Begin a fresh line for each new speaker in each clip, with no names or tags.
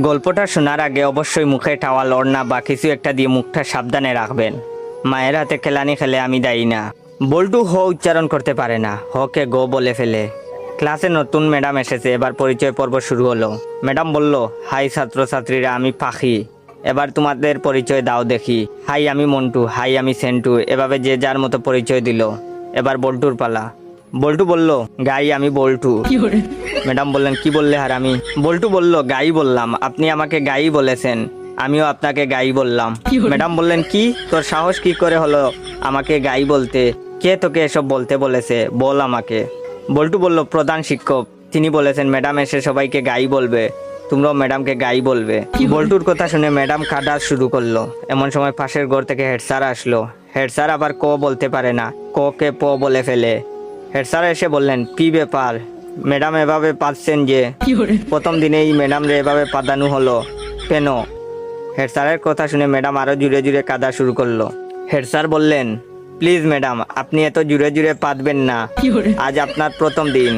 গল্পটা শোনার আগে অবশ্যই মুখে টাওয়াল ওড়না বা কিছু একটা দিয়ে মুখটা সাবধানে রাখবেন। মায়ের হাতে খেলানি খেলে আমি দায়ী না। বল্টু হ উচ্চারণ করতে পারে না, হকে গো বলে ফেলে। ক্লাসে নতুন ম্যাডাম এসেছে, এবার পরিচয় পর্ব শুরু হলো। ম্যাডাম বলল, হাই ছাত্রছাত্রীরা, আমি পাখি, এবার তোমাদের পরিচয় দাও দেখি। হাই আমি মন্টু, হাই আমি সেন্টু, এভাবে যে যার মতো পরিচয় দিল। এবার বল্টুর পালা। বল্টু বলল, গাই আমি বল্টু। ম্যাডাম বললেন, কি বললে হারামি? বল্টু বলল, গাই বললাম, আপনি আমাকে গাই বলেছেন, আমিও আপনাকে গাই বললাম। ম্যাডাম বললেন, কি তোর সাহস কি করে হলো আমাকে গাই বলতে? কে তোকে এসব বলতে বলেছে, বল আমাকে। বল্টু বলল, প্রধান শিক্ষক, তিনি বলেছেন ম্যাডাম এসে সবাইকে গাই বলবে, তোমরাও ম্যাডামকে গাই বলবে। বল্টুর কথা শুনে ম্যাডাম কাঁদা শুরু করলো। এমন সময় পাশের ঘর থেকে হেড স্যার আসলো। হেড স্যার আবার ক বলতে পারে না, ক কে প বলে ফেলে। হেড স্যার এসে বললেন, কি ব্যাপার ম্যাডাম, এভাবে পাচ্ছেন যে? প্রথম দিনেই ম্যাডাম রে এভাবে পাদানো হলো কেন? হেড স্যারের কথা শুনে ম্যাডাম আরো জুড়ে জুড়ে কাঁদা শুরু করলো। হেড স্যার বললেন, প্লিজ ম্যাডাম, আপনি এত জুড়ে জুড়ে পাদবেন না, আজ আপনার প্রথম দিন,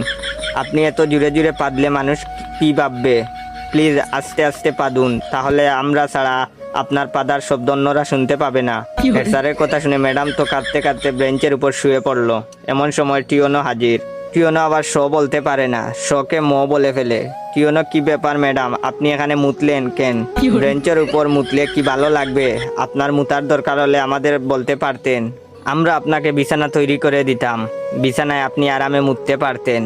আপনি এত জুড়ে জুড়ে পাদলে মানুষ কি ভাববে? প্লিজ আস্তে আস্তে পাদুন, তাহলে আমরা ছাড়া আপনার পাদার শব্দ অন্যরা শুনতে পাবে না। হেড স্যারের কথা শুনে ম্যাডাম তো কাঁদতে কাঁদতে বেঞ্চের উপর শুয়ে পড়লো। এমন সময় টিওনো হাজির। টিওনো আবার শ বলতে পারে না, শকে ম বলে ফেলে। টিওনো, কি ব্যাপার ম্যাডাম, আপনি এখানে মুতলেন কেন? বেঞ্চের উপর মুতলে কি ভালো লাগবে? আপনার মুতার দরকার হলে আমাদের বলতে পারতেন, আমরা আপনাকে বিছানা তৈরি করে দিতাম, বিছানায় আপনি আরামে মুততে পারতেন।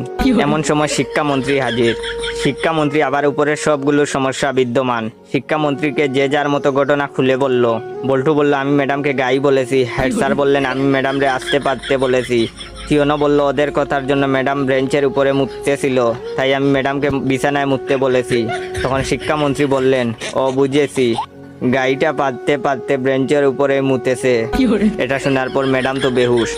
এমন সময় শিক্ষামন্ত্রী হাজির। শিক্ষামন্ত্রী আবার উপরের সবগুলো সমস্যা বিদ্যমান। শিক্ষামন্ত্রীকে যে যার মতো ঘটনা খুলে বলল। বল্টু বলল, আমি ম্যাডামকে গাই বলেছি। হেড স্যার বললেন, আমি ম্যাডামরে আসতে পারতে বলেছি। টিওনো বলল, ওদের কথার জন্য ম্যাডাম বেঞ্চের উপরে মুততেছিল, তাই আমি ম্যাডামকে বিছানায় মুততে বলেছি। তখন শিক্ষামন্ত্রী বললেন, ও বুঝেছি, গাইটা পাততে পাততে বেঞ্চের উপরে মুতেছে। এটা শোনার পর ম্যাডাম তো বেহুশ।